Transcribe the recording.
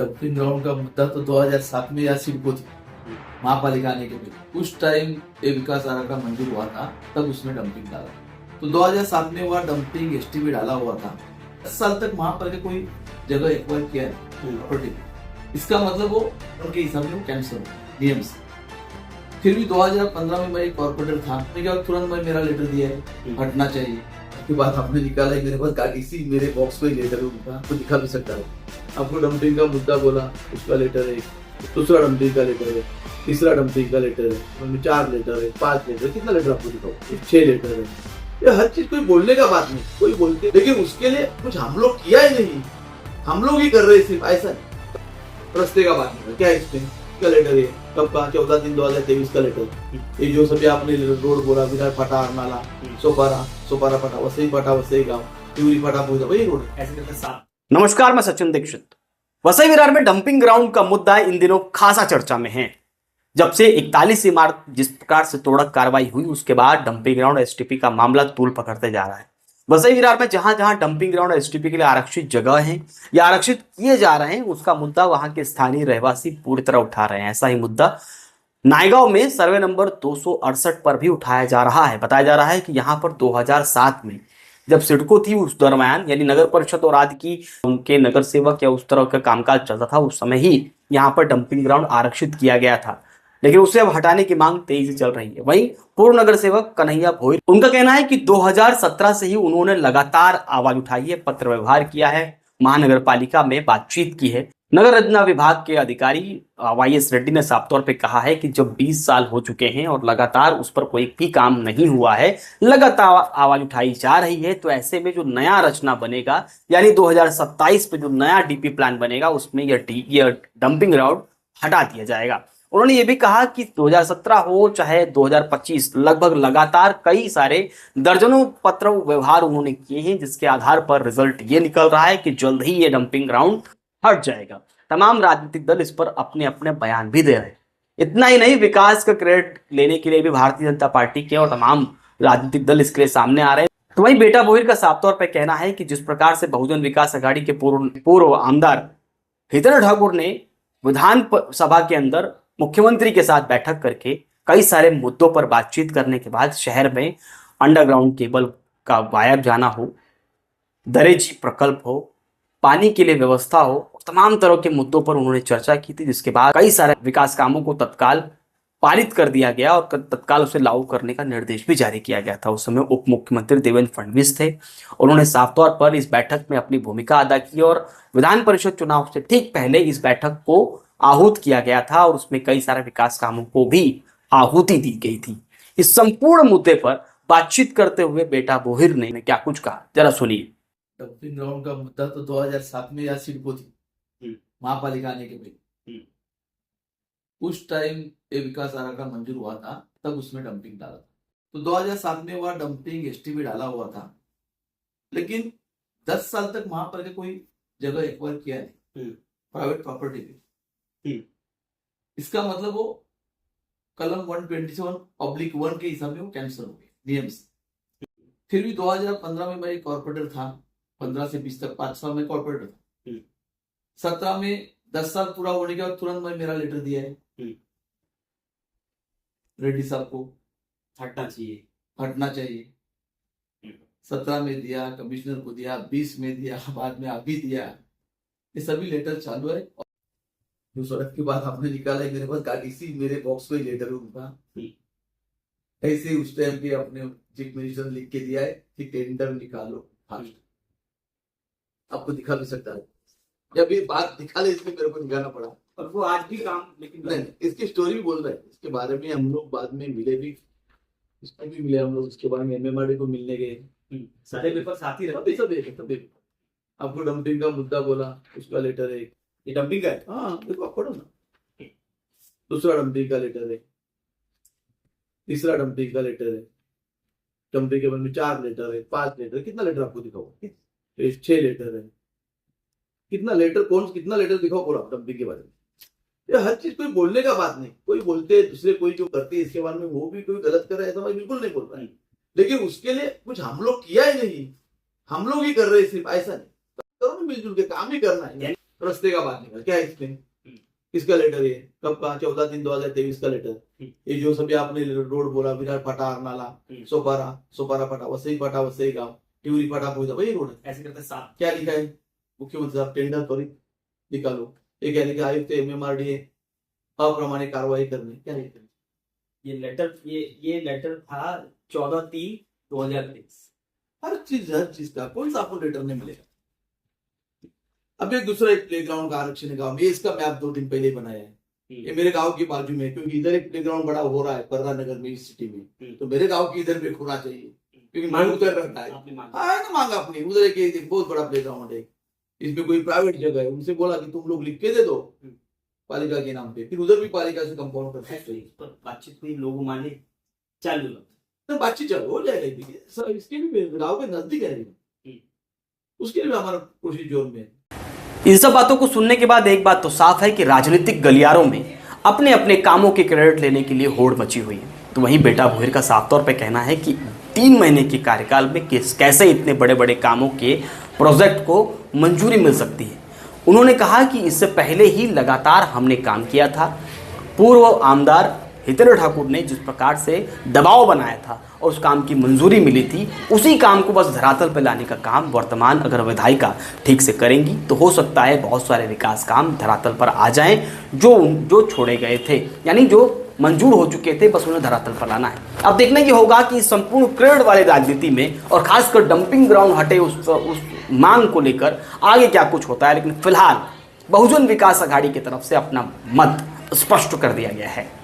Dumping ground का मुद्दा तो 2007 में या सिडको थी, महापालिका आने के पहले उस टाइम ये विकास आरा का मंजूर हुआ था, तब उसमें डंपिंग डाला। तो 2007 में हुआ डंपिंग एसटीपी डाला हुआ था। 10 साल तक महापालिका कोई जगह एक्वायर किया है प्रॉपर्टी, इसका मतलब वो उनके हिसाब से वो कैंसिल हो नियम से। फिर भी 2015 में मैं एक कॉर्पोरेटर था, तुरंत मैं मेरा लेटर दिया है हटना चाहिए। उसके बाद आपने निकाला है, मेरे पास कागजी मेरे बॉक्स में लेटर उनका आपको दिखा भी सकता है। आपको डंपिंग का मुद्दा बोला, उसका लेटर है, दूसरा डंपिंग का लेटर है, तीसरा डंपिंग का लेटर है, 4 लेटर है, 5 लेटर है, कितना लेटर आपको दिखाओ, 6 लेटर है। ये हर चीज कोई बोलने का बात नहीं, कोई बोलते, लेकिन उसके लिए कुछ हम लोग किया ही नहीं, हम लोग ही कर रहे सिर्फ, ऐसा रस्ते का बात नहीं। क्या है इसमें का लेटर है, कब का 14/3/2023 का लेटर। ये जो सभी आपने रोड बोला, विराट फटा नाला, सोपारा फटा, वसई फटा, वसई गांव, तिवरी फटा, वही रोड ऐसे करके 7। नमस्कार, मैं सचिन दीक्षित। वसई विरार में डंपिंग ग्राउंड का मुद्दा इन दिनों खासा चर्चा में है। जब से 41 इमारत जिस प्रकार से तोड़क कार्रवाई हुई, उसके बाद डंपिंग ग्राउंड एसटीपी का मामला तूल पकड़ते जा रहा है। वसई विरार में जहां जहां डंपिंग ग्राउंड एसटीपी के लिए आरक्षित जगह है या आरक्षित किए जा रहे हैं, उसका मुद्दा वहां के स्थानीय रहवासी पूरी तरह उठा रहे हैं। ऐसा ही मुद्दा नायगांव में सर्वे नंबर 268 पर भी उठाया जा रहा है। बताया जा रहा है कि यहां पर 2007 में जब सिडको थी, उस दरम्यान यानी नगर परिषद और आदि की उनके नगर सेवक या उस तरह का कामकाज चलता था, उस समय ही यहाँ पर डंपिंग ग्राउंड आरक्षित किया गया था, लेकिन उसे अब हटाने की मांग तेजी से चल रही है। वहीं पूर्व नगर सेवक कन्हैया भोईर, उनका कहना है कि 2017 से ही उन्होंने लगातार आवाज उठाई है, पत्र व्यवहार किया है, महानगर पालिका में बातचीत की है। नगर रचना विभाग के अधिकारी वाईएस रेड्डी ने साफ तौर पे कहा है कि जब 20 साल हो चुके हैं और लगातार उस पर कोई भी काम नहीं हुआ है, लगातार आवाज उठाई जा रही है, तो ऐसे में जो नया रचना बनेगा यानी 2027 पे जो नया डीपी प्लान बनेगा, उसमें यह डंपिंग ग्राउंड हटा दिया जाएगा। उन्होंने ये भी कहा कि 2017 हो चाहे 2025, लगभग लगातार कई सारे दर्जनों पत्र व्यवहार उन्होंने किए हैं, जिसके आधार पर रिजल्ट ये निकल रहा है कि जल्द ही ये डंपिंग ग्राउंड हट जाएगा। तमाम राजनीतिक दल इस पर अपने अपने बयान भी दे रहे हैं। इतना ही नहीं, विकास का क्रेडिट लेने के लिए भी भारतीय जनता पार्टी के और तमाम राजनीतिक दल इसके लिए सामने आ रहे हैं। तो वहीं बेटा बोहिर का साफ तौर पर कहना है कि जिस प्रकार से बहुजन विकास अघाड़ी के पूर्व आमदार हितेंद्र ठाकुर ने विधान सभा के अंदर मुख्यमंत्री के साथ बैठक करके कई सारे मुद्दों पर बातचीत करने के बाद शहर में अंडरग्राउंड केबल का वायर जाना हो, दरेजी प्रकल्प हो, पानी के लिए व्यवस्था हो, तमाम तरह के मुद्दों पर उन्होंने चर्चा की थी, जिसके बाद कई सारे विकास कामों को तत्काल पारित कर दिया गया और तत्काल उसे लागू करने का निर्देश भी जारी किया गया था। उस समय उप मुख्यमंत्री देवेंद्र फडणवीस थे। उन्होंने साफ तौर पर इस बैठक में अपनी भूमिका अदा की और विधान परिषद चुनाव से ठीक पहले इस बैठक को आहूत किया गया था और उसमें कई सारे विकास कामों को भी आहुति दी गई थी। इस संपूर्ण मुद्दे पर बातचीत करते हुए बेटा बोहिर ने क्या कुछ कहा, जरा सुनिए। डंपिंग ग्राउंड का मुद्दा तो 2007 में या सिडको थी, महापालिका आने के पहले उस टाइम ये विकास आरा का मंजूर हुआ था, तब उसमें डंपिंग डाला था। तो 2007 में हुआ डंपिंग एसटीपी डाला हुआ था, लेकिन 10 साल तक महापालिका कोई जगह एक्वायर किया नहीं प्राइवेट प्रॉपर्टी पे। इसका मतलब वो कलम 127/1 के हिसाब में वो कैंसिल हो गया नियम से। फिर भी 2015 में मैं एक कॉर्पोरेटर था, 15 से 20 तक 5 साल में कॉर्पोरेटर था। 17 में 10 साल पूरा होने के बाद तुरंत मैं मेरा लेटर दिया है रेड्डी साहब को हटना चाहिए। 17 में दिया, कमिश्नर को दिया, 20 में दिया, बाद में अभी दिया। ये सभी लेटर चालू है। जो सड़क के बाद आपने निकाला है, मेरे पास कागजी मेरे बॉक्स में लेटर उनका ऐसे उस टाइम के अपने चीफ मिनिस्टर लिख के दिया है कि टेंडर निकालो फास्ट। आपको दिखा भी सकता है, जब ये बात निकाले इसलिए मेरे को दिखाना पड़ा, और वो आज भी काम, लेकिन नहीं, इसकी स्टोरी भी बोल रहे हैं। इसके बारे में हम लोग बाद में मिले भी, इसको भी मिले हम लोग, इसके बारे में एमएमआरडी को मिलने गए, सारे पेपर साथ ही रहते सब एक। आपको डंपिंग का मुद्दा बोला, उसका लेटर है, ये डंपिंग है। हाँ देखो, आप पढ़ो ना। दूसरा डंपिंग का लेटर है, तीसरा डंपिंग का लेटर है, डंपिंग के बाद में 4 लेटर है, 5 लेटर, कितना लेटर आपको दिखाओ, 6 लेटर है, कितना लेटर दिखाओ पूरा डंपिंग के बारे में। ये हर चीज कोई बोलने का बात नहीं, कोई बोलते दूसरे कोई जो करते है इसके बारे में, वो भी कोई गलत कर रहा है ऐसा मैं बिल्कुल नहीं बोल रहा है, लेकिन उसके लिए कुछ हम लोग किया ही नहीं, हम लोग ही कर रहे सिर्फ, ऐसा नहीं। करो मिलजुल के काम ही करना है। रस्ते का बात निकल क्या है इसमें, किसका लेटर है, कब का, 14/3/2023 का लेटर। ये जो सभी आपने रोड बोला, विराट फाटा, आरनाला, सोपारा फाटा, वसई गांव, टिवरी फाटा, पहुंचा, वही रोड है। ऐसे करते साथ क्या लिखा है, मुख्यमंत्री साहब टेंडर त्वरित निकालो। ये क्या लिखा, आयुक्त MMRDA अप्रामाणिक कार्रवाई करने, क्या लिखा है? ये लेटर था 14/3/2023। हर चीज का कौन सा आपको लेटर नहीं मिलेगा। अब एक दूसरा एक प्लेग्राउंड का आरक्षण है गाँव में, इसका मैप 2 दिन पहले ही बनाया है। ये मेरे गांव की बाजू में, क्योंकि इधर एक प्लेग्राउंड बड़ा हो रहा है पर्रा नगर में, इस सिटी में, तो मेरे गांव की इधर भी होना चाहिए, क्योंकि मांग उधर रहता है। हाँ ना, मांग अपनी उधर एक बहुत बड़ा प्लेग्राउंड है, इसमें कोई प्राइवेट जगह है, उनसे बोला कि तुम लोग लिख के दे दो पालिका के नाम पे, फिर उधर भी पालिका से कंपाउंड करते हैं। बातचीत हुई, लोग माने, चालू तो बातचीत चलो हो जाएगा, इसके भी गाँव के नजदीक है, उसके लिए हमारा कोशिश जोर में है। इन सब बातों को सुनने के बाद एक बात तो साफ है कि राजनीतिक गलियारों में अपने अपने कामों के क्रेडिट लेने के लिए होड़ मची हुई है। तो वहीं बेटा भोईर का साफ तौर पे कहना है कि 3 महीने के कार्यकाल में कैसे इतने बड़े बड़े कामों के प्रोजेक्ट को मंजूरी मिल सकती है। उन्होंने कहा कि इससे पहले ही लगातार हमने काम किया था। पूर्व आमदार हितेंद्र ठाकुर ने जिस प्रकार से दबाव बनाया था और उस काम की मंजूरी मिली थी, उसी काम को बस धरातल पर लाने का काम वर्तमान अगर विधायिका ठीक से करेंगी तो हो सकता है बहुत सारे विकास काम धरातल पर आ जाएं जो छोड़े गए थे, यानी जो मंजूर हो चुके थे, बस उन्हें धरातल पर लाना है। अब देखने की होगा कि संपूर्ण क्रेड वाले राजनीति में और खासकर डंपिंग ग्राउंड हटे उस मांग को लेकर आगे क्या कुछ होता है। लेकिन फिलहाल बहुजन विकास आघाड़ी की तरफ से अपना मत स्पष्ट कर दिया गया है।